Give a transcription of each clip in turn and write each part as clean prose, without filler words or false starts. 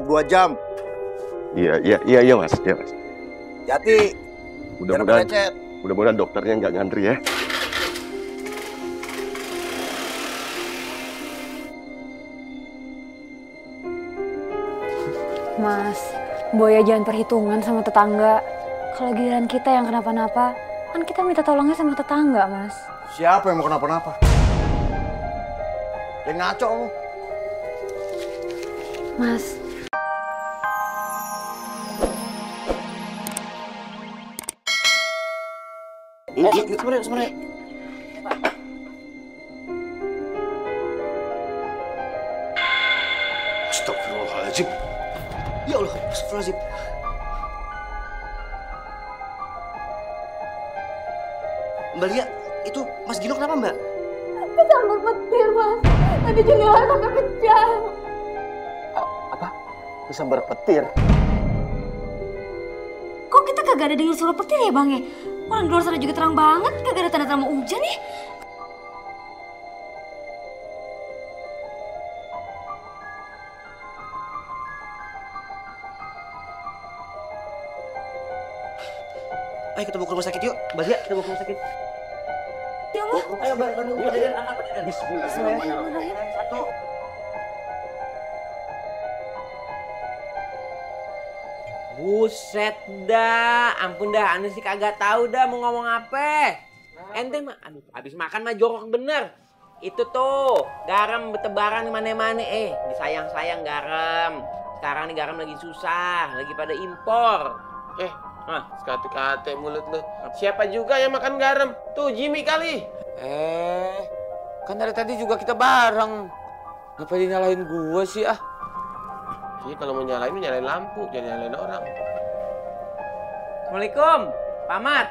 untuk 2 jam. Iya mas, iya mas. Hati. Mudah-mudahan dokternya nggak ngantri ya. Mas, Boya jangan perhitungan sama tetangga. Kalau giliran kita yang kenapa-napa, kan kita minta tolongnya sama tetangga, Mas. Siapa yang mau kenapa-napa? Yang ngaco lu. Mas. Sebenarnya. Astagfirullahaladzim. Ya Allah, astagfirullahaladzim. Mbak Lia, itu Mas Gino kenapa, Mbak? Kesambet petir, Mas. Tadi jendela sampai pecah. Apa? Kesambar petir? Kok kita kagak ada dengar suara petir ya, Bang ya? Orang di luar sana juga terang banget, kagak ada tanda-tanda mau hujan ya. Ayo kita bawa ke rumah sakit yuk. Mbak Lia, kita bawa ke rumah sakit. Ya Allah. Ayo, Mbak, bantu badan anak. Bismillahirrahmanirrahim. Satu. Buset dah, ampun dah, ane sih kagak tahu dah mau ngomong apa. Ente mah, aduh, habis makan mah jorok bener. Itu tuh, garam bertebaran mana-mana, disayang-sayang garam. Sekarang nih garam lagi susah, lagi pada impor. Sekate-kate mulut lu. Siapa juga yang makan garam? Tuh, Jimmy kali. Kan dari tadi juga kita bareng. Ngapa dinyalahin gua sih ah? Iya, kalau mau nyalain lampu, jangan nyalain orang. Assalamualaikum, Pak Mat.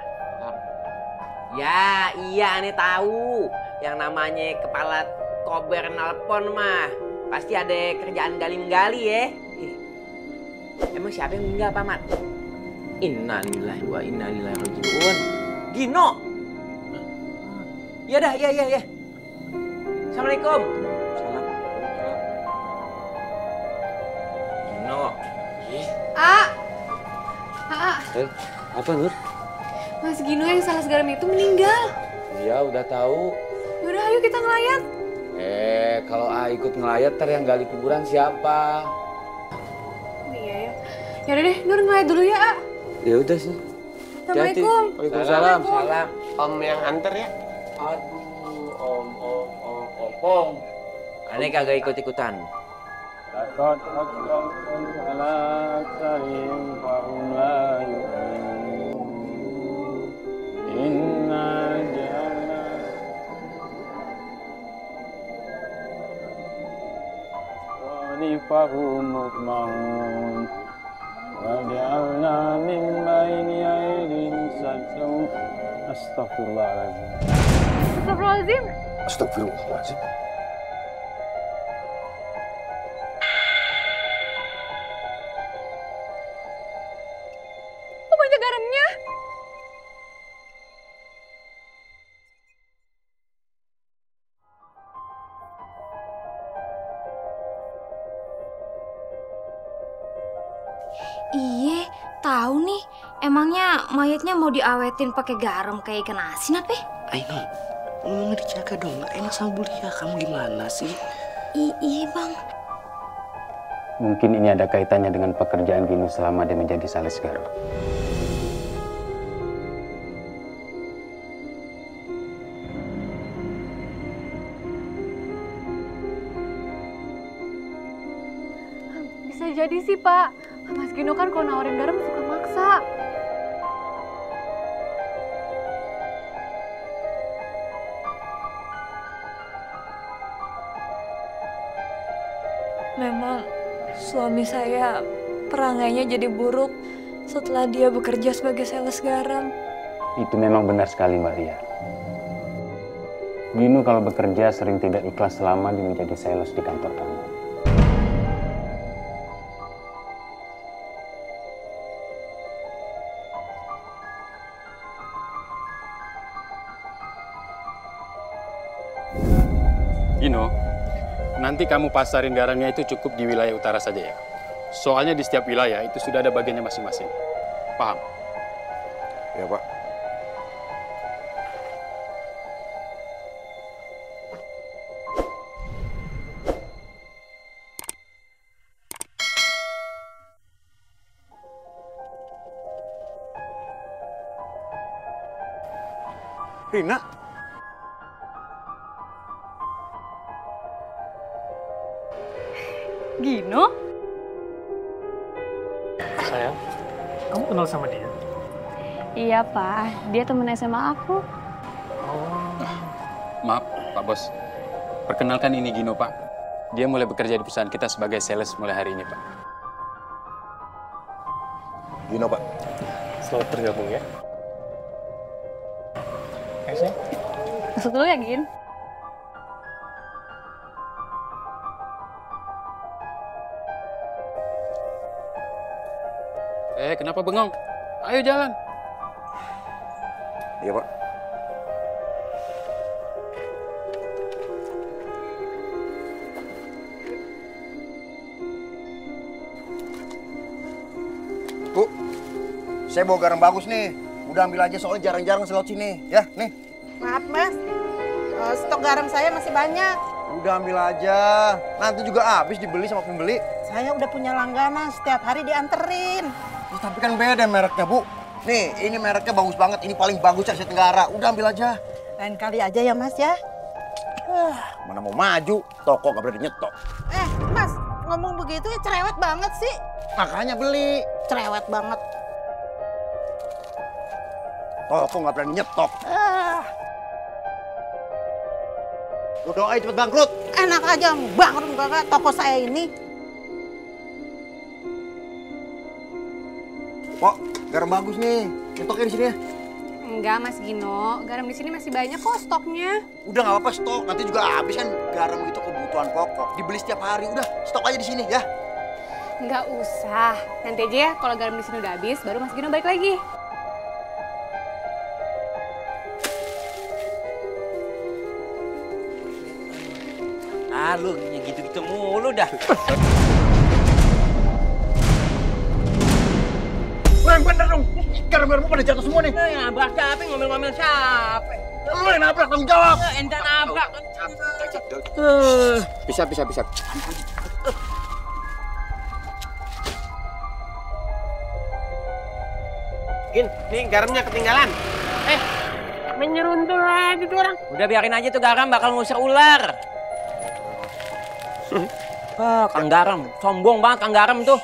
Ya, iya aneh tahu. Yang namanya kepala kober nelpon mah pasti ada kerjaan gali-gali ya. Emang siapa yang meninggal, Pak Mat? Innalillahi wa inna ilaihi raji'un. Gino. Ya dah, ya. Assalamualaikum. Salam. Gino. Apa, Nur? Mas Gino yang salah garam itu meninggal. Iya, udah tahu. Yaudah, ayo kita ngelayat. Kalau ikut ngelayat, ntar yang gali kuburan siapa? Oh iya ya. Yaudah deh, Nur ngelayat dulu ya, A. Ya udah sih. Assalamualaikum. Waalaikumsalam. Salam. Om yang anter ya. Aduh, om. Aneh kagak ikut-ikutan. Laqad aqsamtum ala aktharihim fahum la yu'minun. Inna ja'alna fahum mutma'un. Wa ja'alna min bayni aydihim saddan. Astagfirullahaladzim. Astagfirullahaladzim. Astagfirullahaladzim. Kok banyak garamnya? Iya, tahu nih. Emangnya mayatnya mau diawetin pakai garam kayak ikan asin apa? Aini, ngomongnya dijaga dong. Nggak enak sama Bu Lia. Kamu gimana sih? Iya, Bang. Mungkin ini ada kaitannya dengan pekerjaan Gino selama dia menjadi sales garam. Bisa jadi sih, Pak. Mas Gino kan kalau nawarin garam suka maksa. Memang suami saya perangainya jadi buruk setelah dia bekerja sebagai sales garam. Itu memang benar sekali, Mbak Ria. Gino kalau bekerja sering tidak ikhlas selama dia menjadi sales di kantor kamu. Gino, nanti kamu pasarin garamnya itu cukup di wilayah utara saja ya. Soalnya di setiap wilayah itu sudah ada bagiannya masing-masing. Paham? Ya, Pak. Rina? Gino? Sayang, kamu kenal sama dia? Iya, Pak. Dia temen SMA aku. Maaf, Pak Bos. Perkenalkan ini Gino, Pak. Dia mulai bekerja di perusahaan kita sebagai sales mulai hari ini, Pak. Gino, Pak. Selamat bergabung ya. Sayang. Masuk dulu ya, Gin. Kenapa bengong? Ayo jalan. Iya, Pak. Bu, saya bawa garam bagus nih. Udah ambil aja soalnya jarang-jarang selot sini. Ya, nih. Maaf, Mas. Stok garam saya masih banyak. Udah ambil aja. Nanti juga habis dibeli sama pembeli. Saya udah punya langganan, setiap hari dianterin. Ya, tapi kan beda mereknya, Bu. Nih, ini mereknya bagus banget. Ini paling bagus Asia Tenggara. Udah ambil aja. Lain kali aja ya, Mas ya. Mana mau maju, toko gak berani nyetok. Mas, ngomong begitu ya cerewet banget sih. Makanya beli. Cerewet banget. Toko gak berani nyetok. Lu doain cepet bangkrut. Enak aja bangkrut kakak toko saya ini. Pok, garam bagus nih. Nyetoknya di sini ya. Enggak, Mas Gino. Garam di sini masih banyak kok stoknya. Udah nggak apa-apa stok. Nanti juga habis kan garam itu kebutuhan pokok. Dibeli setiap hari. Udah stok aja di sini ya. Enggak usah. Nanti aja ya kalau garam di sini udah habis, baru Mas Gino balik lagi. Lu yang gitu-gitu mulu dah. Yang bener dong. Garam-garam pada jatuh semua nih. Yang nabrak siapa? Ngomel-ngomel siapa? Lu yang nabrak, tanggung jawab. Ente nabrak. Bisa. Gin, nih garamnya ketinggalan. Menyeruntul lagi tuh orang. Udah biarin aja tuh garam bakal ngusir ular. Kang Garam, sombong banget Kang Garam tuh.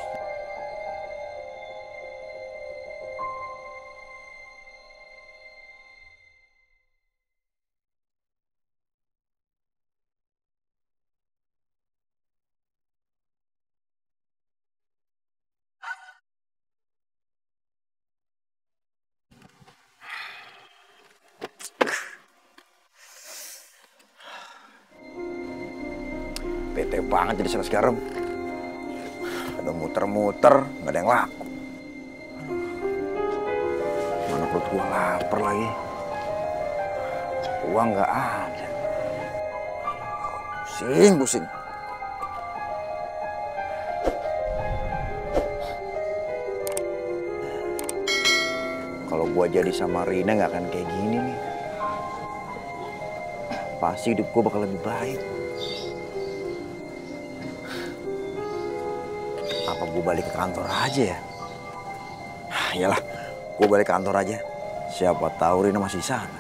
Bete banget jadi sales garam. Ada muter-muter, nggak ada yang laku. Mana perut gua lapar lagi. Uang nggak ada. Pusing. Kalau gua jadi sama Rina nggak akan kayak gini nih. Pasti hidup gua bakal lebih baik. Apa gue balik ke kantor aja ya? Iyalah, gue balik ke kantor aja. Siapa tahu Rina masih di sana.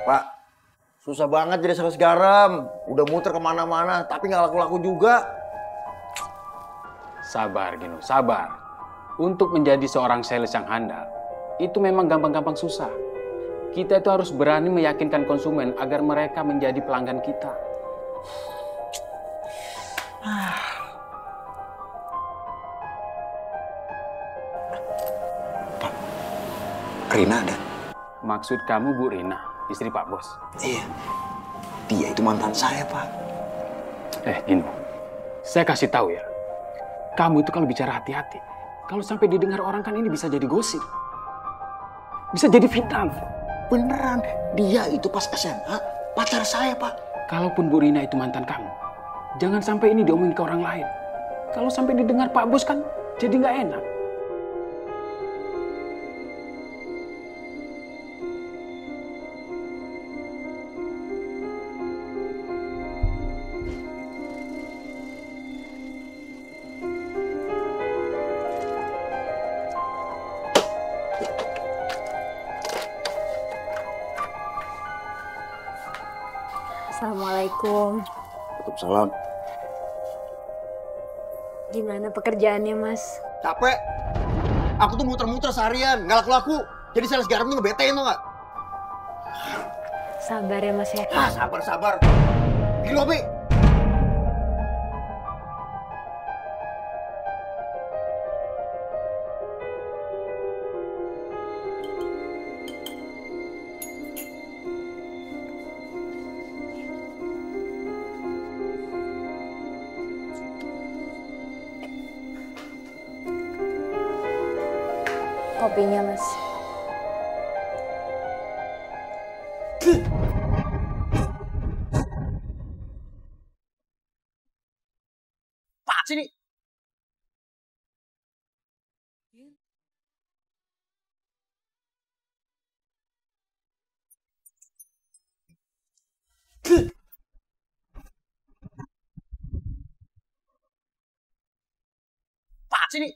Pak, susah banget jadi sales garam. Udah muter kemana-mana, tapi nggak laku-laku juga. Sabar, Gino, sabar. Untuk menjadi seorang sales yang handal, itu memang gampang-gampang susah. Kita itu harus berani meyakinkan konsumen agar mereka menjadi pelanggan kita. Pak, Rina ada? Maksud kamu Bu Rina, istri Pak Bos? Iya, dia itu mantan saya, Pak. Gino, saya kasih tahu ya. Kamu itu kalau bicara hati-hati. Kalau sampai didengar orang kan ini bisa jadi gosip. Bisa jadi fitnah. Beneran, dia itu pas SMA pacar saya, Pak. Kalaupun Bu Rina itu mantan kamu, jangan sampai ini diomongin ke orang lain. Kalau sampai didengar Pak Bos kan jadi nggak enak. Assalamualaikum. Waalaikumsalam. Gimana pekerjaannya, Mas? Capek. Aku tuh muter-muter seharian, nggak laku-laku. Jadi sales garam tuh ngebetain tau nggak? Sabar ya, Mas ya. Ah, sabar. Di lobi. Kopinya, Mas. Pak sini. Pak sini.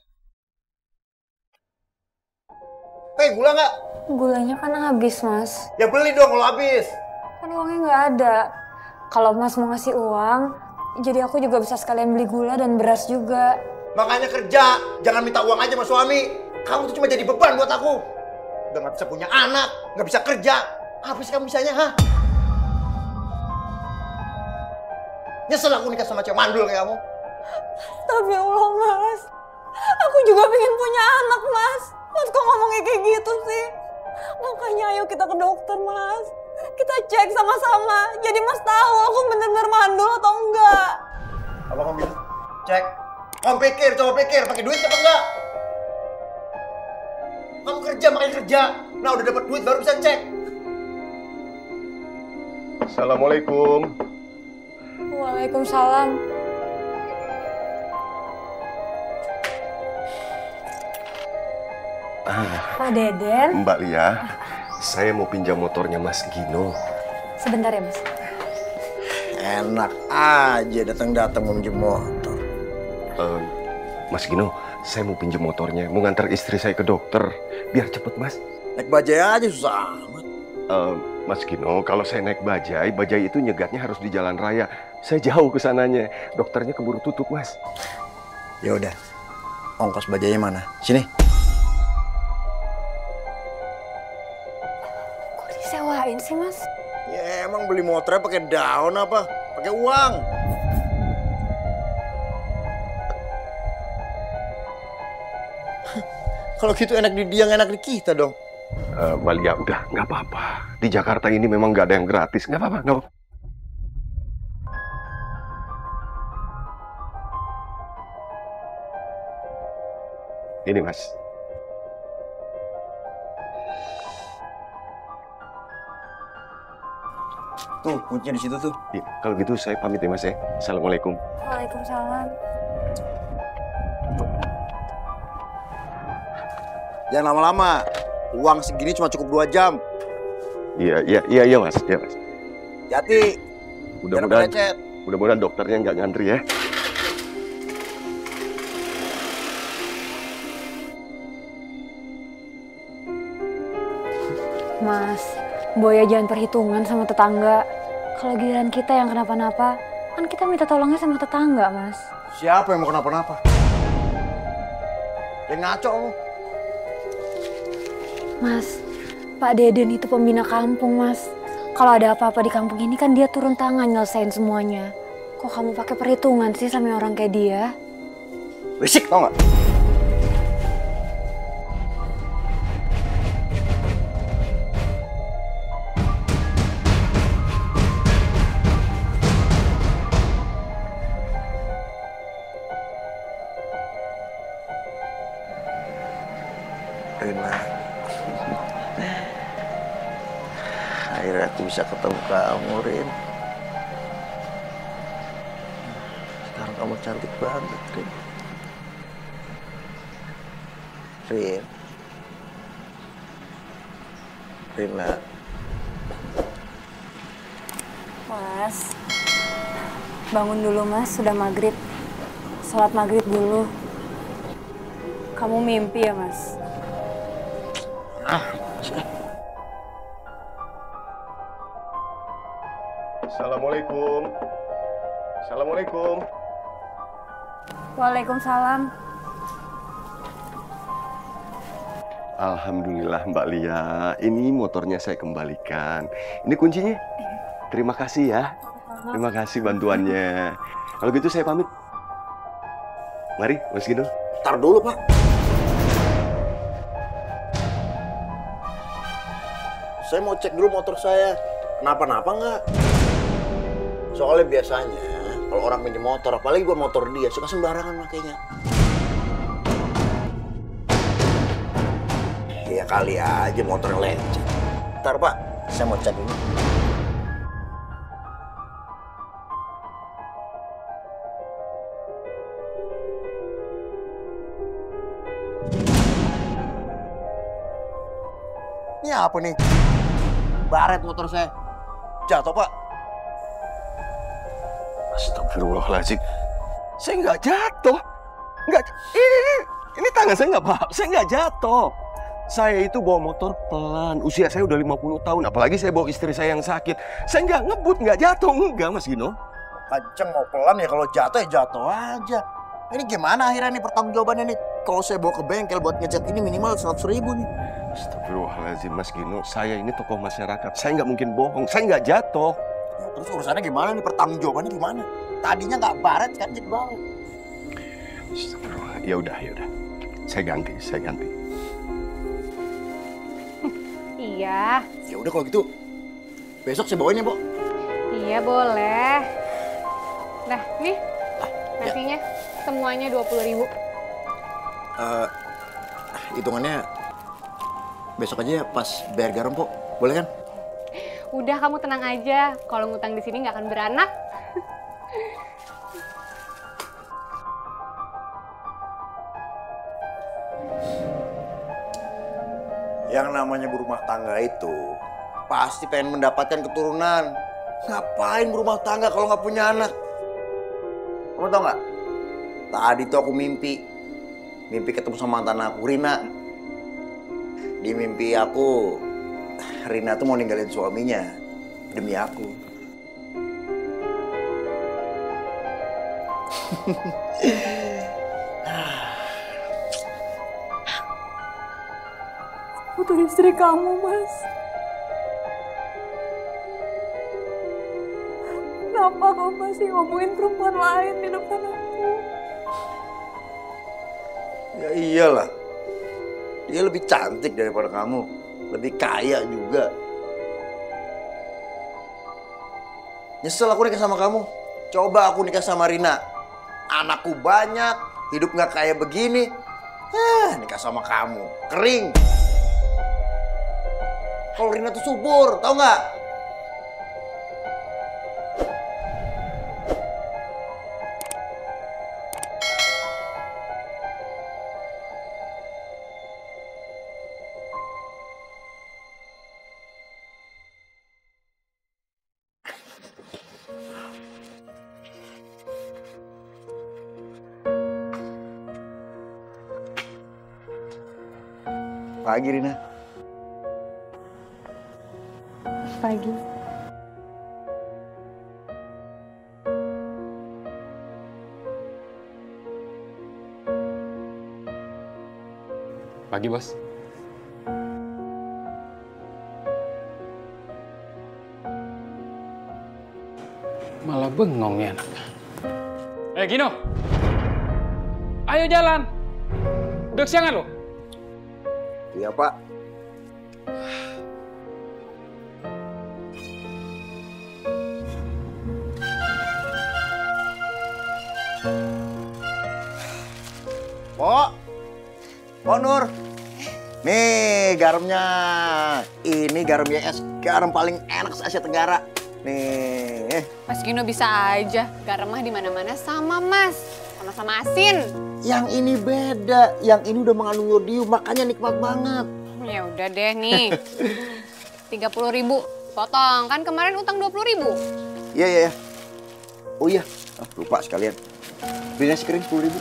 Gula nggak? Gulanya kan habis, Mas. Ya beli dong kalau habis. Kan uangnya nggak ada. Kalau Mas mau ngasih uang, jadi aku juga bisa sekalian beli gula dan beras juga. Makanya kerja, jangan minta uang aja sama suami. Kamu tuh cuma jadi beban buat aku. Udah nggak bisa punya anak, nggak bisa kerja. Apa sih kamu bisanya, ha? Nyesel aku nikah sama cewek mandul kayak kamu. Tapi Allah, Mas. Aku juga pengen punya anak, Mas. Mas kok ngomongnya kayak gitu sih? Makanya ayo kita ke dokter, Mas. Kita cek sama-sama. Jadi Mas tahu aku bener-bener mandul atau enggak. Apa kamu bilang? Cek. Kamu pikir, coba pikir. Pakai duit apa enggak? Kamu kerja, makanya kerja. Nah udah dapat duit baru bisa cek. Assalamualaikum. Waalaikumsalam. Pak Deden. Mbak Lia, saya mau pinjam motornya Mas Gino. Sebentar ya, Mas. Enak aja datang-datang mau pinjam motor. Mas Gino, saya mau pinjam motornya, mau ngantar istri saya ke dokter. Biar cepet, Mas. Naik bajai aja susah amat. Mas Gino, kalau saya naik bajai itu nyegatnya harus di jalan raya. Saya jauh ke sananya. Dokternya keburu tutup, Mas. Ya udah. Ongkos bajainya mana? Sini. Kok disewain sih, Mas? Ya emang beli motornya pakai daun apa? Pakai uang. Kalau gitu enak di dia, enak di kita dong. Malia, udah, nggak apa-apa. Di Jakarta ini memang nggak ada yang gratis. Nggak apa-apa, nggak apa-apa. Ini, Mas. Tuh, kuncinya di situ tuh. Ya, kalau gitu saya pamit ya, Mas ya. Assalamualaikum. Waalaikumsalam. Jangan lama-lama. Uang segini cuma cukup 2 jam. Iya, Mas. Iya, Mas. Hati. Mudah-mudahan dokternya nggak ngantri ya. Mas, Boya jangan perhitungan sama tetangga. Kalau giliran kita yang kenapa-napa, kan kita minta tolongnya sama tetangga, Mas. Siapa yang mau kenapa-napa? Yang ngaco lu. Mas, Pak Deden itu pembina kampung, Mas. Kalau ada apa-apa di kampung ini kan dia turun tangan nyelesain semuanya. Kok kamu pakai perhitungan sih sama orang kayak dia? Berisik tau nggak? Akhirnya aku bisa ketemu kamu, Rin. Sekarang kamu cantik banget, Rin. Rin. Rina. Mas, bangun dulu mas, sudah maghrib. Sholat maghrib dulu. Kamu mimpi ya mas? Assalamualaikum. Assalamualaikum. Waalaikumsalam. Alhamdulillah Mbak Lia, ini motornya saya kembalikan. Ini kuncinya. Terima kasih ya. Terima kasih bantuannya. Kalau gitu saya pamit. Mari, Mas Gino. Ntar dulu, Pak. Saya mau cek dulu motor saya. Kenapa-napa nggak? Soalnya biasanya kalau orang pinjam motor, apalagi gua motor dia, suka sembarangan makanya. Ya kali aja motor lecet. Ntar Pak, saya mau cek dulu. Ini apa nih? Baret motor saya. Jatuh Pak. Astagfirullahaladzim. Saya nggak jatuh. Nggak. Ini tangan saya nggak apa-apa. Saya nggak jatuh. Saya itu bawa motor pelan, usia saya udah 50 tahun, apalagi saya bawa istri saya yang sakit. Saya nggak ngebut, nggak jatuh, enggak Mas Gino. Kenceng mau pelan ya, kalau jatuh ya jatuh aja. Ini gimana akhirnya nih pertanggungjawabannya nih? Kalau saya bawa ke bengkel buat ngecat ini minimal 100.000 nih. Astagfirullahaladzim Mas Gino, saya ini tokoh masyarakat, saya nggak mungkin bohong, saya nggak jatuh. Ya, terus urusannya gimana nih, pertanggungjawabannya gimana? Tadinya nggak baret, kan jadi baret. Astagfirullah, ya udah. Saya ganti. Iya. Ya udah kalau gitu, besok saya bawain ya, Bu. Iya boleh. Nah, nih nasinya semuanya 20.000. Hitungannya besok aja pas bayar garam, Po. Boleh kan? Udah kamu tenang aja. Kalau ngutang di sini nggak akan beranak. Yang namanya berumah tangga itu pasti pengen mendapatkan keturunan. Ngapain berumah tangga kalau nggak punya anak? Kamu tau nggak? Tadi tuh aku mimpi ketemu sama mantan aku, Rina. Di mimpi aku, Rina tuh mau ninggalin suaminya demi aku. Aku tuh istri kamu, Mas. Kenapa kamu masih ngomongin perempuan lain di depan aku? Ya iyalah. Dia lebih cantik daripada kamu. Lebih kaya juga. Nyesel aku nikah sama kamu. Coba aku nikah sama Rina. Anakku banyak, hidup nggak kayak begini. Nikah sama kamu, kering. Kalau Rina tuh subur, tau nggak? Pagi, Rina. Pagi. Pagi, Bos. Malah bengong ya anak. Gino. Ayo jalan. Udah kesiangan lo. Iya, Pak. Pok Nur. Nih garamnya. Ini garam YS, garam paling enak se Asia Tenggara. Nih. Mas Gino bisa aja, garam mah di mana-mana sama Mas. Sama-sama asin. Yang ini beda, yang ini udah mengandung yodium, makanya nikmat banget. Ya udah deh nih. 30.000 potong, kan kemarin utang 20.000. Iya. Oh iya, lupa sekalian. Beli nasi kering 10.000.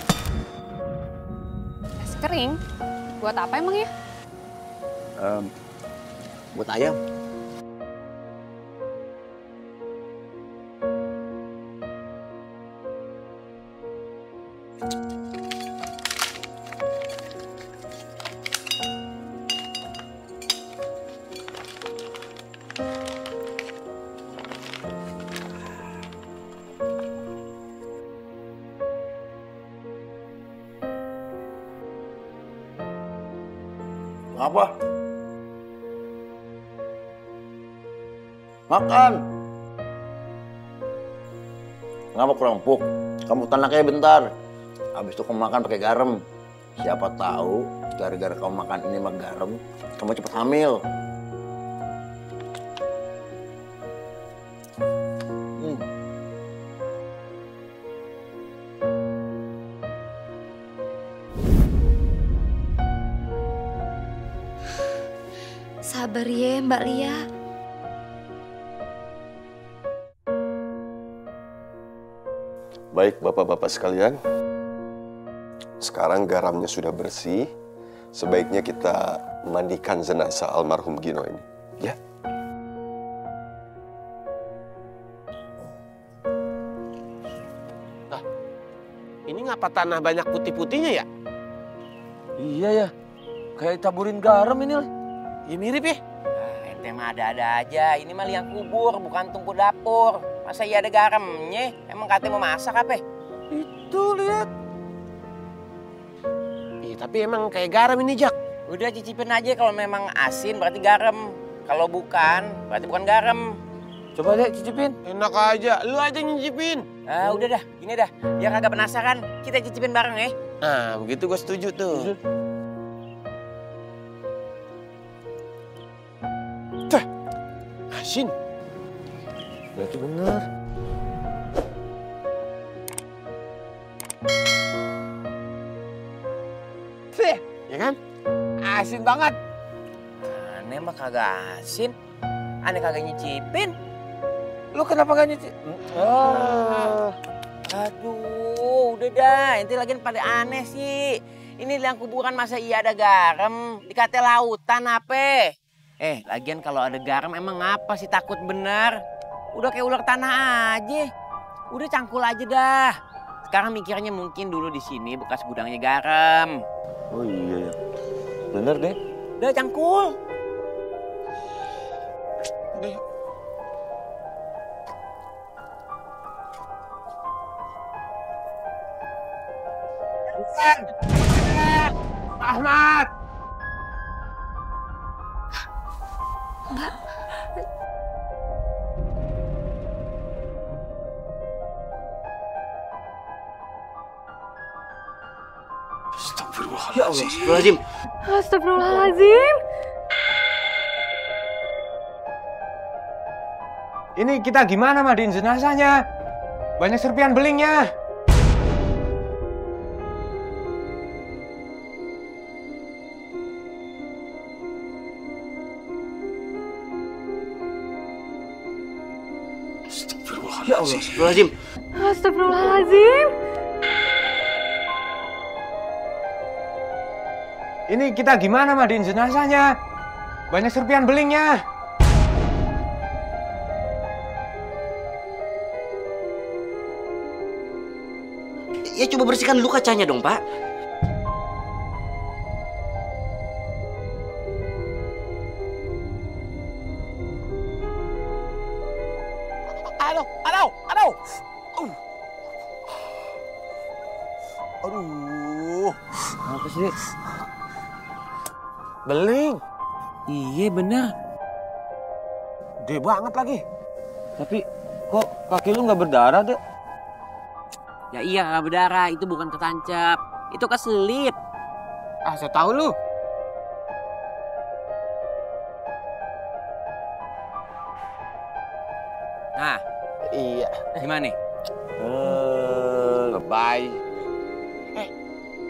Nasi kering? Buat apa emang ya? Buat ayam. Apa? Makan. Ngapa kurang empuk? Kamu tanaknya bentar. Habis itu kamu makan pakai garam. Siapa tahu gara-gara kamu makan ini sama garam, kamu cepat hamil. Sabar ya Mbak Lia. Baik bapak-bapak sekalian, sekarang garamnya sudah bersih, sebaiknya kita mandikan jenazah almarhum Gino ini, ya. Nah, ini ngapa tanah banyak putih-putihnya ya? Iya ya, kayak taburin garam ini. Ya mirip ya. Ente mah ada-ada aja. Ini mah liang kubur, bukan tungku dapur. Masa iya ada garamnya? Emang katanya mau masak apa? Itu lihat. Iya tapi emang kayak garam ini Jak. Udah cicipin aja, kalau memang asin berarti garam. Kalau bukan, berarti bukan garam. Coba deh cicipin. Enak aja, lu aja nyicipin. Ah udah dah, gini dah. Biar kagak penasaran, kita cicipin bareng ya. Nah begitu gue setuju tuh. Asin. Berarti bener. Sih, ya kan? Asin banget. Aneh mah kagak asin. Aneh kagak nyicipin. Lu kenapa gak nyicipin? Aduh, udah dah. Ente lagi pada aneh sih. Ini liang kuburan masa iya ada garam? Dikata lautan apa? Lagian kalau ada garam emang ngapa sih takut bener? Udah kayak ular tanah aja. Udah cangkul aja dah. Sekarang mikirnya mungkin dulu di sini bekas gudangnya garam. Oh iya ya. Bener deh. Udah cangkul. Udah. Ahmad. Mbak. Astagfirullahaladzim. Astagfirullahaladzim. Ini kita gimana mandiin jenazahnya? Banyak serpian belingnya. Ya Allah, astagfirullahaladzim. Astagfirullahaladzim. Ini kita gimana mandiin jenazahnya? Banyak serpian belingnya. Ya coba bersihkan dulu kacanya dong, Pak. Aduh. Apa sih? Beling. Iya bener. Gede banget lagi. Tapi kok kaki lu nggak berdarah deh? Ya iya nggak berdarah, itu bukan ketancap. Itu keselip. Ah saya tahu lu. Iya. Gimana nih? Lebay.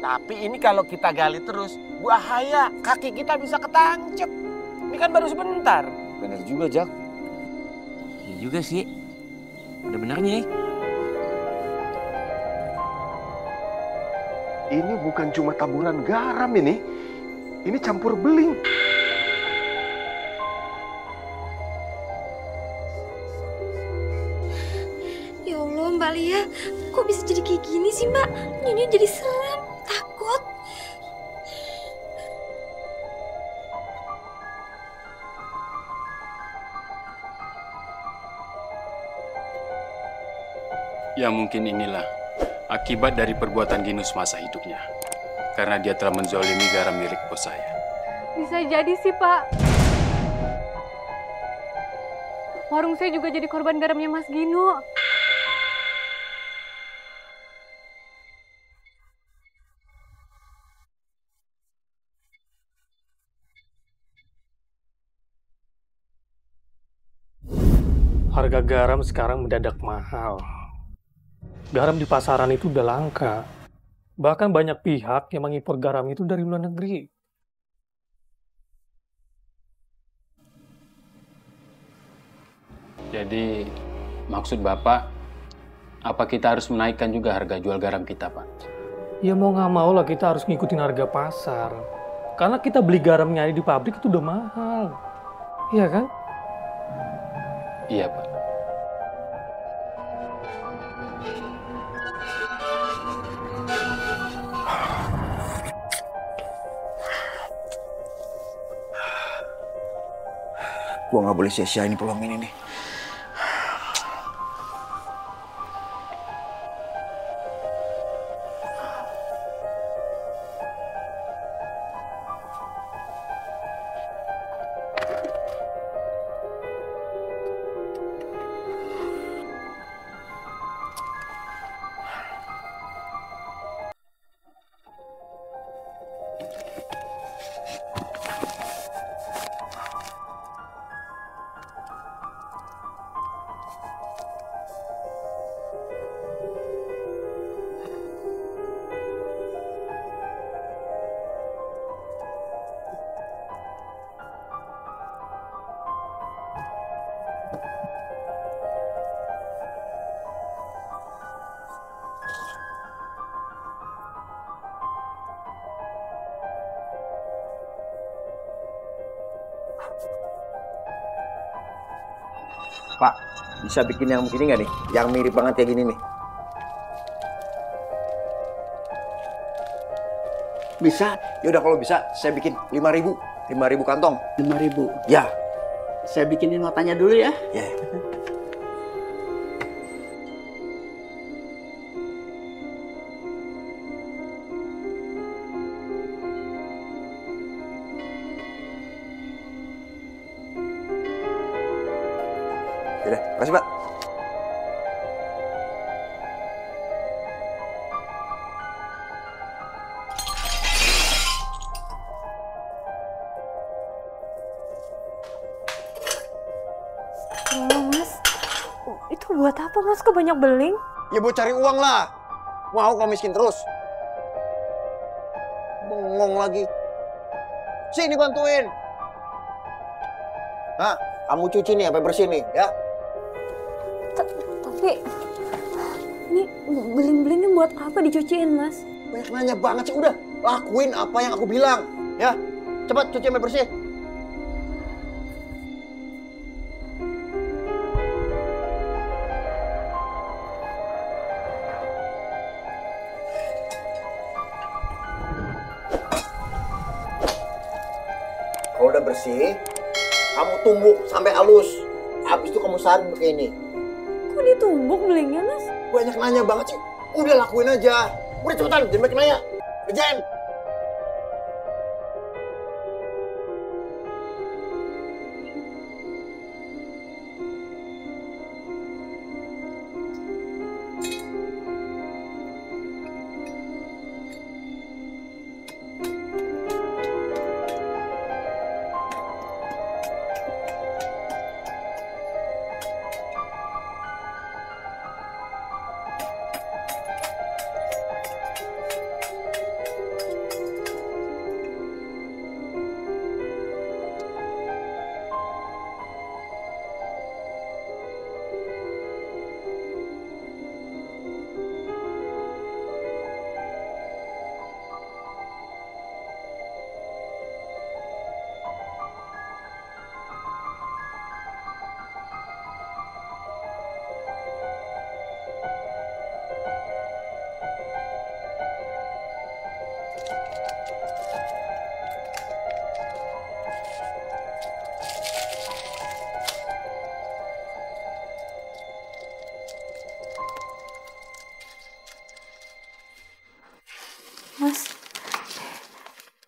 Tapi ini kalau kita gali terus, bahaya. Kaki kita bisa ketancep. Ini kan baru sebentar. Bener juga, Jak. Iya juga sih. Ada benernya nih. Ini bukan cuma taburan garam ini. Ini campur beling. Ya Allah, Mbak Lia, kok bisa jadi kayak gini sih, Mbak? Nyonya jadi serem, takut. Ya mungkin inilah akibat dari perbuatan Gino semasa hidupnya. Karena dia telah menzolimi garam milik bos saya. Bisa jadi sih, Pak. Warung saya juga jadi korban garamnya Mas Gino. Harga garam sekarang mendadak mahal. Garam di pasaran itu udah langka. Bahkan banyak pihak yang mengimpor garam itu dari luar negeri. Jadi maksud Bapak, apa kita harus menaikkan juga harga jual garam kita, Pak? Ya mau nggak mau lah kita harus ngikutin harga pasar. Karena kita beli garamnya di pabrik itu udah mahal. Iya kan? Iya, Pak. Gua nggak boleh sia-siain peluang ini nih. Pak, bisa bikin yang begini nggak nih? Yang mirip banget kayak gini nih. Bisa? Yaudah kalau bisa, saya bikin 5.000. 5.000 kantong. 5.000? Ya. Saya bikinin notanya dulu ya. Ya. Yaudah, makasih Pak. Oh, Mas. Itu buat apa, Mas? Kok banyak beling? Ya buat cari uang lah. Mau kau miskin terus? Bengong lagi. Sini bantuin. Nah, kamu cuci nih sampai bersih nih, ya. Tapi ini beling-belingnya buat apa dicuciin, Mas? Banyak nanya banget sih. Udah, lakuin apa yang aku bilang, ya. Cepat cuci sampai bersih. Kalau udah bersih, kamu tumbuk sampai halus. Habis itu kamu saring pakai ini. Kok ditumbuk belingnya, Mas? Banyak nanya banget sih. Udah lakuin aja. Udah cepetan, jangan banyak nanya. Kerjain.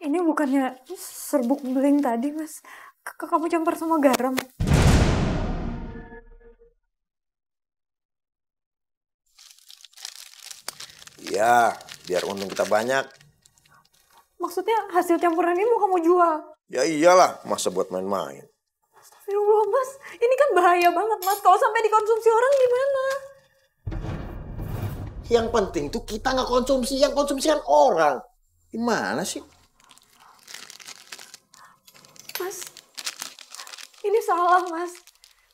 Ini bukannya serbuk beling tadi, Mas. Kamu campur sama garam. Iya, biar untung kita banyak. Maksudnya hasil campuran ini mau kamu jual? Ya iyalah, masa buat main-main. Astagfirullah, Mas. Ini kan bahaya banget, Mas. Kalau sampai dikonsumsi orang gimana? Yang penting tuh kita nggak konsumsi, yang konsumsi kan orang. Gimana sih? Mas, ini salah, Mas.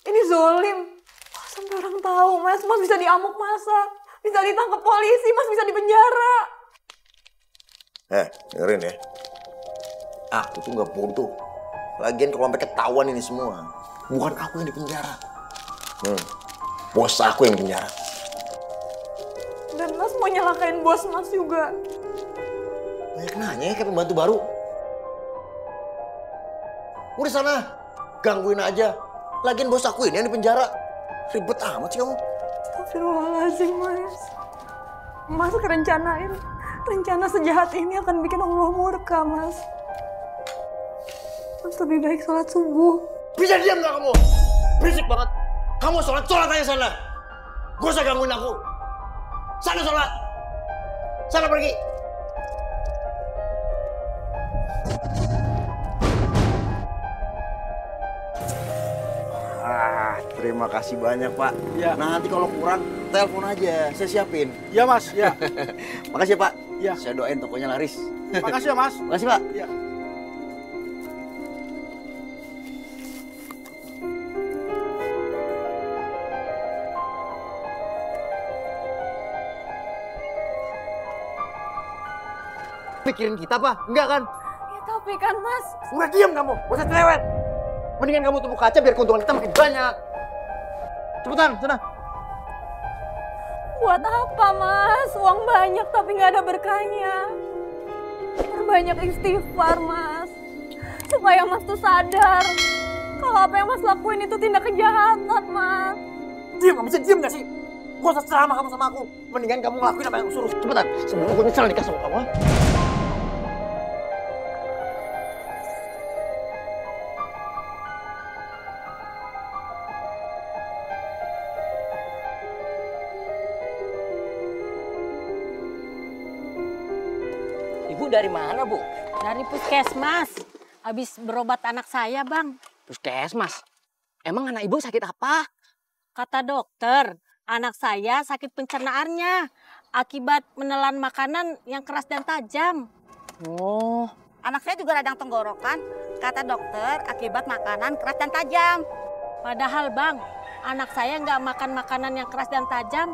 Ini zolim. Kalau sampai orang tahu, Mas bisa diamuk masa. Bisa ditangkap polisi, Mas bisa dipenjara. Dengerin ya. Aku tuh nggak bodoh. Lagian kalau sampai ketahuan ini semua, bukan aku yang dipenjara. Bos aku yang penjara. Dan Mas mau nyalakain bos Mas juga. Banyak nanya ya kayak pembantu baru. Udah sana, gangguin aja. Lagian bos aku ini yang dipenjara. Ribet amat sih kamu. Astagfirullahaladzim, Mas. Mas kerencanain. Rencana sejahat ini akan bikin Allah murka, Mas. Mas lebih baik sholat subuh. Bisa diam gak kamu? Berisik banget. Kamu sholat aja sana. Gak usah gangguin aku. Sana sholat. Sana pergi. Terima kasih banyak, Pak. Ya. Nah, nanti kalau kurang, telepon aja. Saya siapin. Ya, Mas. Ya. Makasih ya, Pak. Ya. Saya doain tokonya laris. Makasih ya, Mas. Makasih, Pak. Ya. Mikirin kita, Pak? Enggak kan? Ya tapi kan, Mas. Udah diam kamu. Gak usah cerewet. Mendingan kamu tutup kaca biar keuntungan kita makin banyak. Cepetan, sana. Buat apa, Mas? Uang banyak tapi nggak ada berkahnya. Perbanyak istighfar, Mas. Supaya Mas tuh sadar kalau apa yang Mas lakuin itu tindak kejahatan, Mas. Diam, kamu bisa diam gak sih? Gak usah ceramah kamu sama aku. Mendingan kamu ngelakuin apa yang aku suruh. Cepetan, sebelum aku nyesel nikah sama kamu. Ibu dari mana, Bu? Dari puskesmas. Habis berobat anak saya, Bang. Puskesmas? Emang anak ibu sakit apa? Kata dokter, anak saya sakit pencernaannya akibat menelan makanan yang keras dan tajam. Oh. Anak saya juga radang tenggorokan. Kata dokter, akibat makanan keras dan tajam. Padahal, Bang, anak saya nggak makan makanan yang keras dan tajam.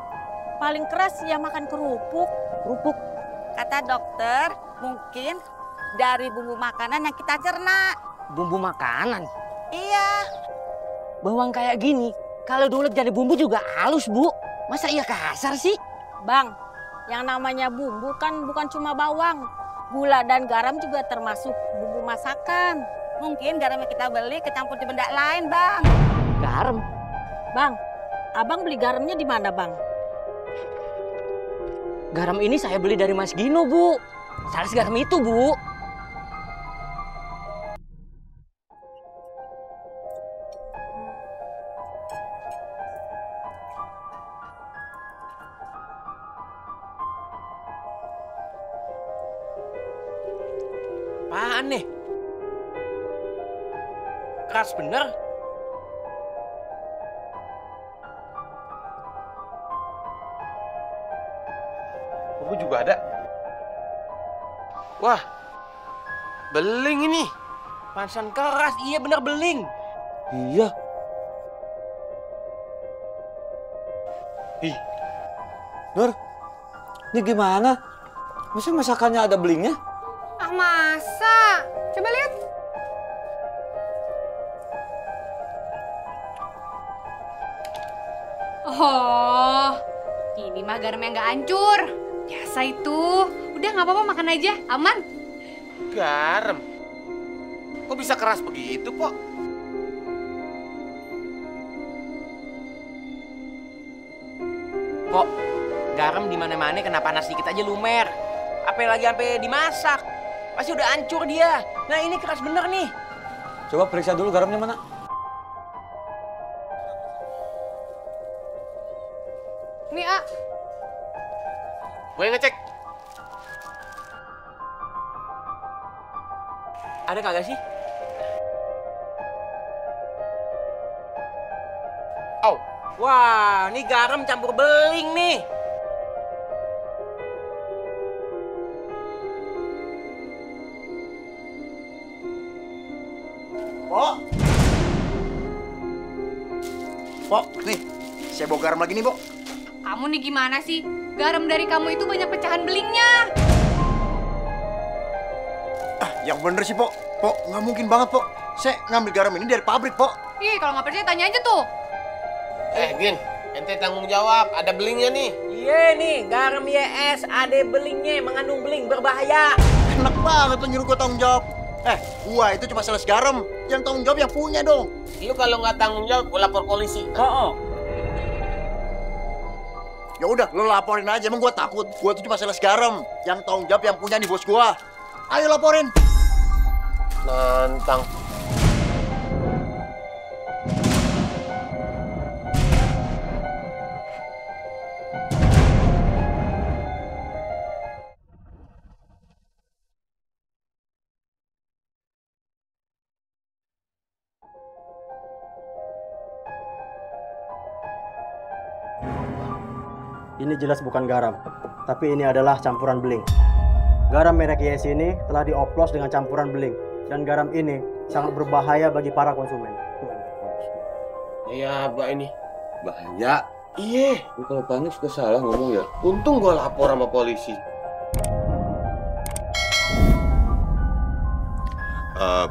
Paling keras ya makan kerupuk. Kerupuk? Kata dokter, mungkin dari bumbu makanan yang kita cerna. Bumbu makanan? Iya. Bawang kayak gini, kalau diulek jadi bumbu juga halus, Bu. Masa iya kasar sih? Bang, yang namanya bumbu kan bukan cuma bawang. Gula dan garam juga termasuk bumbu masakan. Mungkin garam yang kita beli kecampur di benda lain, Bang. Garam? Bang, abang beli garamnya di mana, Bang? Garam ini saya beli dari Mas Gino, Bu. Sales garam itu, Bu. Apaan nih? Keras bener. Bumbu juga ada. Wah, beling ini. Pantesan keras, iya bener beling. Iya. Ih, Nur, ini gimana? Masa masakannya ada belingnya? Ah masa? Coba lihat. Oh, ini mah garamnya nggak hancur. Biasa itu. Udah nggak apa-apa, makan aja, aman. Garam? Kok bisa keras begitu, Pok? Kok garam di mana-mana kena panas dikit aja lumer. Apalagi sampai dimasak. Pasti udah hancur dia. Nah ini keras bener nih. Coba periksa dulu garamnya mana. Nih, A. Gue ngecek. Ada kagak sih? Oh. Wah, ini garam campur beling nih. Pok, nih, saya bawa garam lagi nih, Pok. Kamu nih gimana sih? Garam dari kamu itu banyak pecahan belingnya. Yang bener sih, Pok. Pok, nggak mungkin banget, Pok. Saya ngambil garam ini dari pabrik, Pok. Ih, kalau nggak percaya tanya aja tuh. Gin, ente tanggung jawab. Ada belingnya nih. Iya nih, garam YS ada belingnya, mengandung beling berbahaya. Enak banget lo nyuruh gue tanggung jawab. Gua itu cuma sales garam. Yang tanggung jawab yang punya dong. Lu kalau nggak tanggung jawab, gue lapor polisi. Ya udah, lo laporin aja. Emang gua takut. Gua tuh cuma sales garam. Yang tanggung jawab yang punya nih bos gua. Ayo laporin. Nantang. Ini jelas bukan garam, tapi ini adalah campuran beling. Garam merek YS ini telah dioplos dengan campuran beling, dan garam ini sangat berbahaya bagi para konsumen. Iya, Mbak ini. Bahaya. Iya. Lu kalau panik suka salah ngomong ya. Untung gue lapor sama polisi.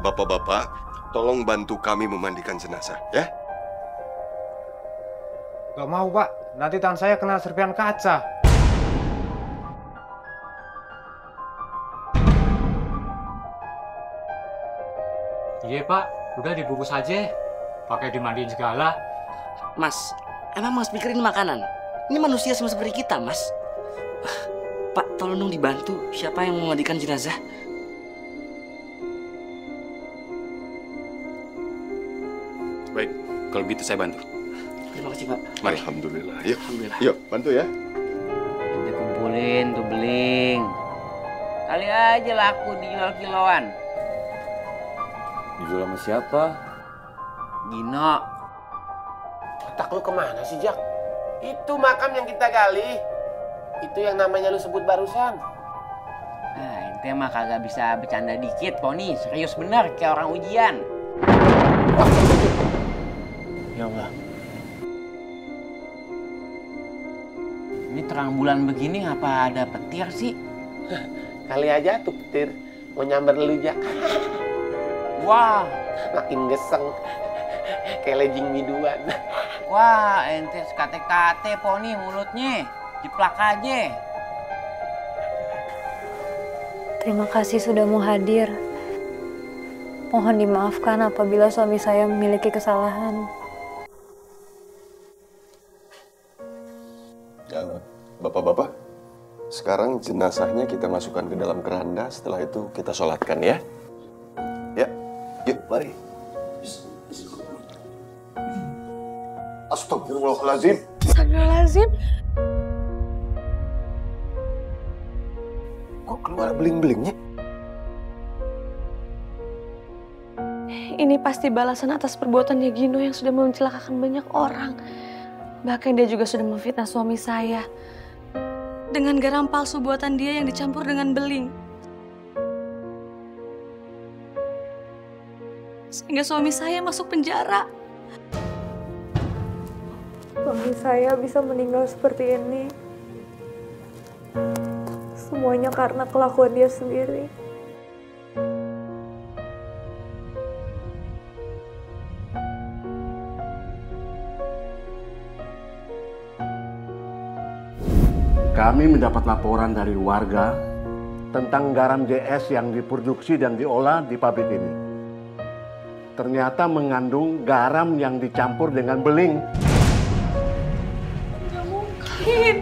Bapak-bapak, tolong bantu kami memandikan jenazah, ya? Gak mau, Pak. Nanti tangan saya kena serpihan kaca. Iya, Pak. Udah dibungkus aja. Pakai dimandiin segala. Mas, emang Mas pikirin makanan? Ini manusia sama seperti kita, Mas. Pak, tolong dong dibantu. Siapa yang memandikan jenazah? Baik, kalau gitu saya bantu. Terima kasih, Pak. Mari. Alhamdulillah. Yuk. Alhamdulillah. Yuk, bantu ya. Kita kumpulin tuh beling. Kali aja laku dijual kiloan. Dijual sama siapa? Gino. Otak lu kemana sih, Jak? Itu makam yang kita gali. Itu yang namanya lu sebut barusan. Nah, ente mah kagak bisa bercanda dikit, Poni. Serius bener, kayak orang ujian. Ya Allah. Ini terang bulan begini ngapa ada petir sih? Kali aja tuh petir mau nyamber lu, Jak. Wah, makin geseng. Kayak lejing biduan. Wah, ente sekate-kate Poni mulutnya. Jiplak aja. Terima kasih sudah mau hadir. Mohon dimaafkan apabila suami saya memiliki kesalahan. Bapak-bapak, sekarang jenazahnya kita masukkan ke dalam keranda. Setelah itu kita sholatkan ya. Ya, yuk mari. Astagfirullahaladzim. Astagfirullahaladzim. Kok keluar beling-belingnya? Ini pasti balasan atas perbuatannya Gino yang sudah mencelakakan banyak orang. Bahkan dia juga sudah memfitnah suami saya. Dengan garam palsu buatan dia yang dicampur dengan beling. Sehingga suami saya masuk penjara. Suami saya bisa meninggal seperti ini. Semuanya karena kelakuan dia sendiri. Kami mendapat laporan dari warga tentang garam JS yang diproduksi dan diolah di pabrik ini. Ternyata mengandung garam yang dicampur dengan beling. Nggak mungkin.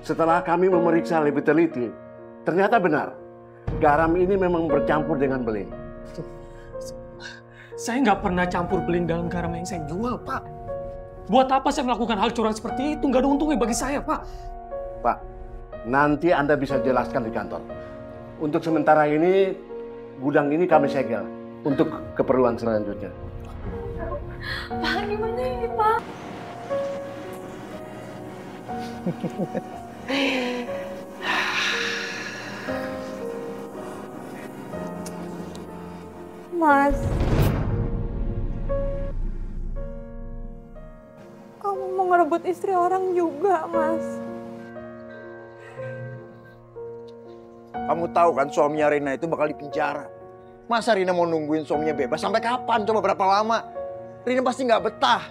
Setelah kami memeriksa lebih teliti, Ternyata benar, garam ini memang bercampur dengan beling. Saya nggak pernah campur beling dalam garam yang saya jual, Pak. Buat apa saya melakukan hal curang seperti itu? Nggak ada untungnya bagi saya, Pak. Pak, nanti Anda bisa jelaskan di kantor. Untuk sementara ini, gudang ini kami segel untuk keperluan selanjutnya. Pak, gimana ini, Pak? Mas, kamu mau ngerebut istri orang juga, Mas. Kamu tahu kan suaminya Rina itu bakal dipenjara. Masa Rina mau nungguin suaminya bebas sampai kapan? Coba berapa lama? Rina pasti nggak betah.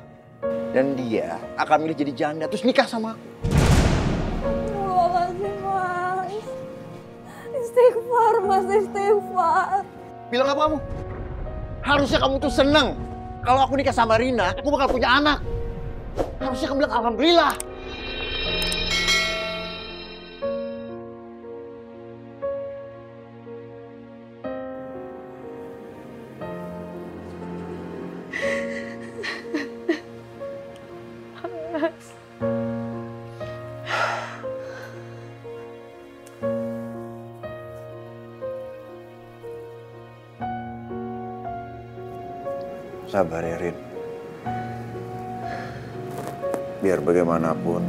Dan dia akan milih jadi janda terus nikah sama aku. Makasih, Mas. Istighfar, Mas, istighfar. Bilang apa kamu? Harusnya kamu tuh seneng. Kalau aku nikah sama Rina, aku bakal punya anak. Harusnya kamu bilang alhamdulillah. Sabar ya, Rin. Biar bagaimanapun,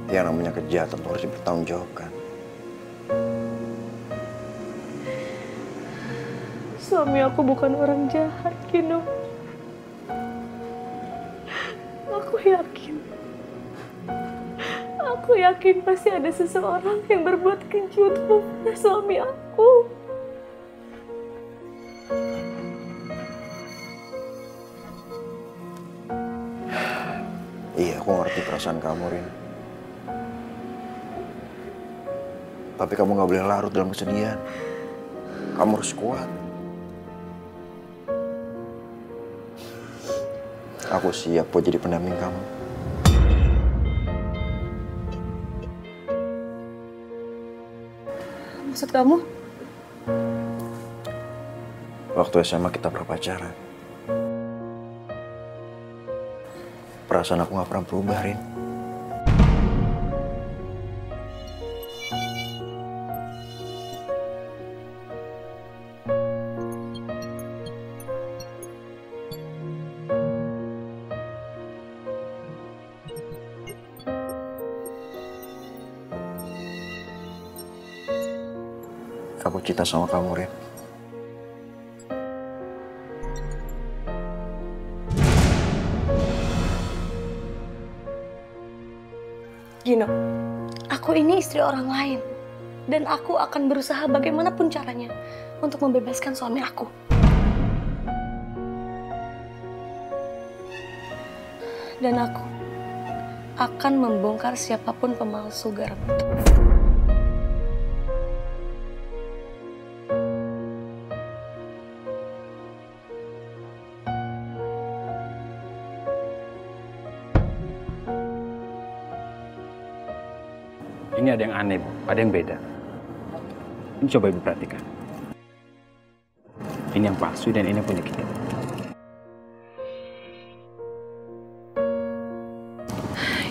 yang namanya kejahatan harus dipertanggungjawabkan. Suami aku bukan orang jahat, Gino. Aku yakin pasti ada seseorang yang berbuat keji untuk membunuh suami aku. Iya, aku ngerti perasaan kamu, Rin. Tapi kamu gak boleh larut dalam kesedihan. Kamu harus kuat. Aku siap buat jadi pendamping kamu. Maksud kamu? Waktu SMA kita berpacaran. Perasaan aku gak pernah berubah, Rin. Aku cinta sama kamu, Rin. Gino, aku ini istri orang lain. Dan aku akan berusaha bagaimanapun caranya untuk membebaskan suami aku. Dan aku akan membongkar siapapun pemalsu garam itu. Ini ada yang aneh, Bu. Ada yang beda. Ini coba Ibu perhatikan. Ini yang palsu dan ini yang punya kita.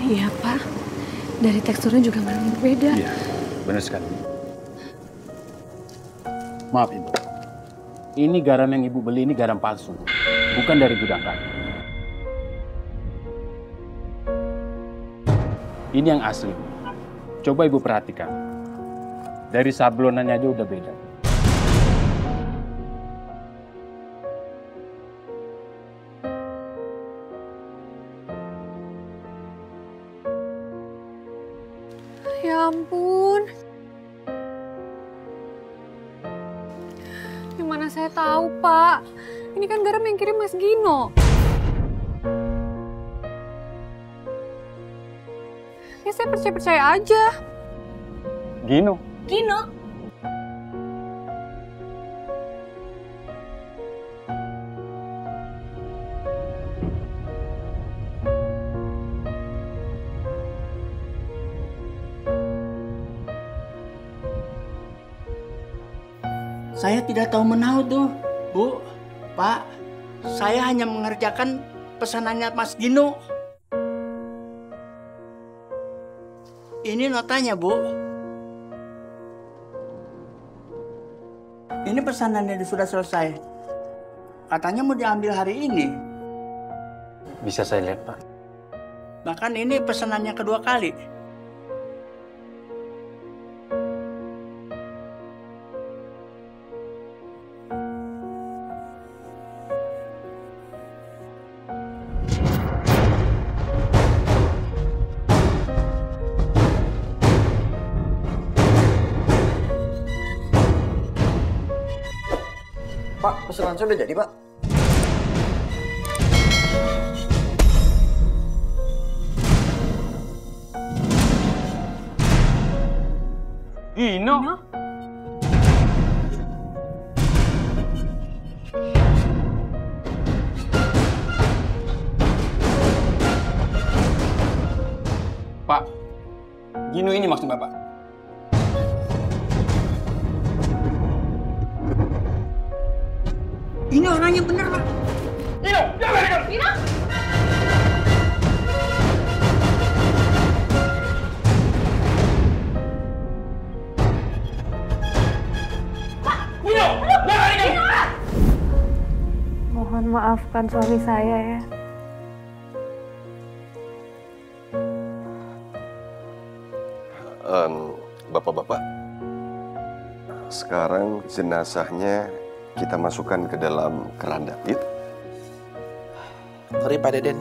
Iya, Pak. Dari teksturnya juga berbeda. Iya, benar sekali. Maaf, Ibu. Ini garam yang Ibu beli ini garam palsu. Bukan dari gudang kami. Ini yang asli. Coba Ibu perhatikan. Dari sablonannya aja udah beda. Ya ampun. Gimana saya tahu, Pak? Ini kan garam yang kirim Mas Gino. Ya saya percaya aja. Gino? Gino? Saya tidak tahu menahu tuh, Bu, Pak. Saya hanya mengerjakan pesanannya Mas Gino. Ini notanya, Bu. Ini pesanannya sudah selesai. Katanya mau diambil hari ini. Bisa saya lihat, Pak? Bahkan ini pesanannya kedua kali. Pak, pesanan saya udah jadi, Pak. Gino? Pak, Gino ini maksud Bapak? Ini orangnya bener, Pak. Gino, jangan lari. Gino! Gino, jangan lari. Mohon maafkan suami saya ya. Bapak-bapak, sekarang jenazahnya kita masukkan ke dalam keranda, yuk. Mari Pak Deden.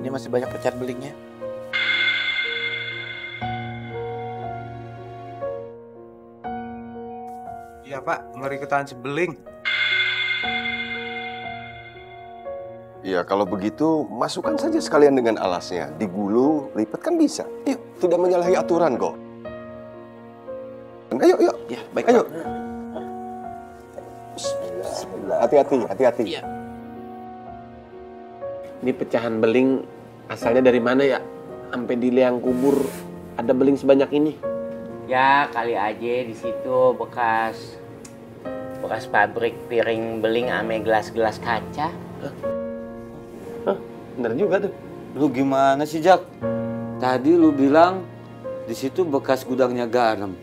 Ini masih banyak pecat belingnya. Iya Pak, ngeri ikutan sebeling. Ya kalau begitu masukkan saja sekalian dengan alasnya. Digulung, lipat kan bisa. Yuk, tidak menyalahi aturan kok. Ayo, yuk. Ya, baik. Ayo. Pak. Bismillah. Hati-hati, hati-hati. Iya. Ini pecahan beling asalnya dari mana ya? Sampai di liang kubur ada beling sebanyak ini. Ya kali aja di situ bekas pabrik piring beling ame gelas-gelas kaca. Bener juga tuh. Lu gimana sih, Jak? Tadi lu bilang di situ bekas gudangnya garam.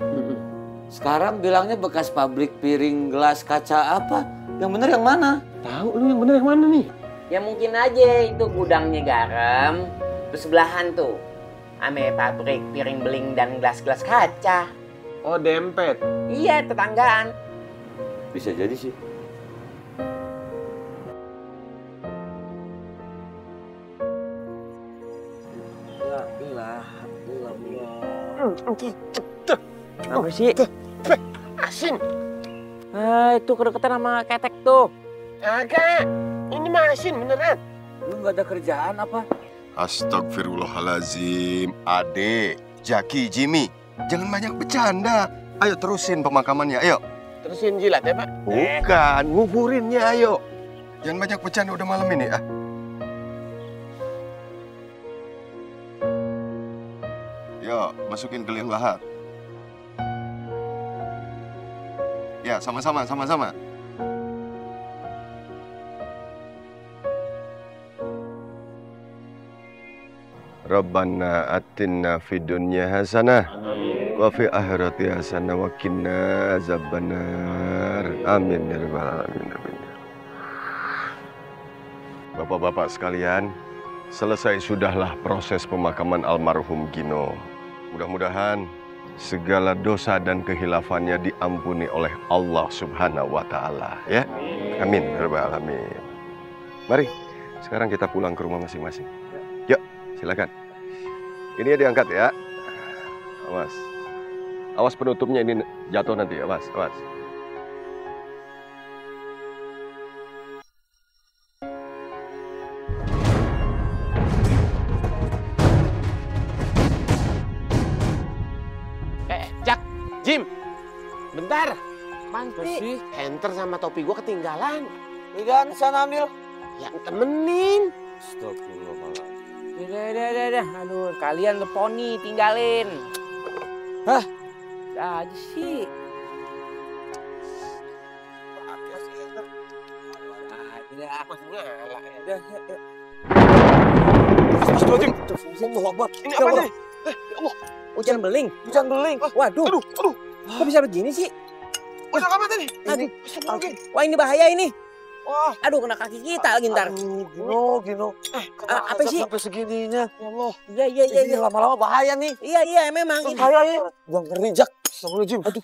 Sekarang bilangnya bekas pabrik piring gelas kaca apa? Yang bener yang mana? Tahu lu yang bener yang mana nih? Ya mungkin aja itu gudangnya garam, terus sebelahan tuh ame pabrik piring beling dan gelas-gelas kaca. Oh, dempet. Iya, tetanggaan. Bisa jadi sih. Apa sih? Asin. Itu kedekatan sama ketek tuh. Agak. Ini mah asin beneran. Lu nggak ada kerjaan apa? Astagfirullahalazim, Ade, Jaki, Jimmy, jangan banyak bercanda. Ayo terusin pemakamannya, ayo. Terusin jilat ya Pak? Bukan, nguburinnya ayo. Jangan banyak bercanda udah malam ini ah. Yo, masukin ke liang lahat. Ya, sama-sama, sama-sama. Rabbana atinna fid dunya hasanah wa fi akhirati hasanah wa qina azabannar. Amin ya rabbal alamin. Bapak-bapak sekalian, selesai sudahlah proses pemakaman almarhum Gino. Mudah-mudahan segala dosa dan kehilafannya diampuni oleh Allah Subhanahu wa taala ya. Amin ya rabbal alamin. Mari, sekarang kita pulang ke rumah masing-masing. Yuk, silakan. Ini diangkat ya. Awas. Awas penutupnya ini jatuh nanti. Awas, awas. Jak, Jim. Bentar. Manti. Enter sama topi gua ketinggalan. Ikan sana ambil. Ya temenin. Astagfirullahaladzim. Udah. Aduh, kalian leponi tinggalin. Hah? aja sih. Ini apa nih? Ya Allah. Hujan beling. Hujan beling. Waduh. Aduh. Kok bisa begini sih? Hujan apa tadi? Aduh. Wah, ini bahaya ini. Wah. Aduh, kena kaki kita lagi ntar. Gino. Apa sih? Sampai segininya. Ya Allah. Iya. Ini lama-lama bahaya nih. Iya, memang. Bahaya ya. Gua ngeri, Jak. Astagfirullahaladzim. Aduh.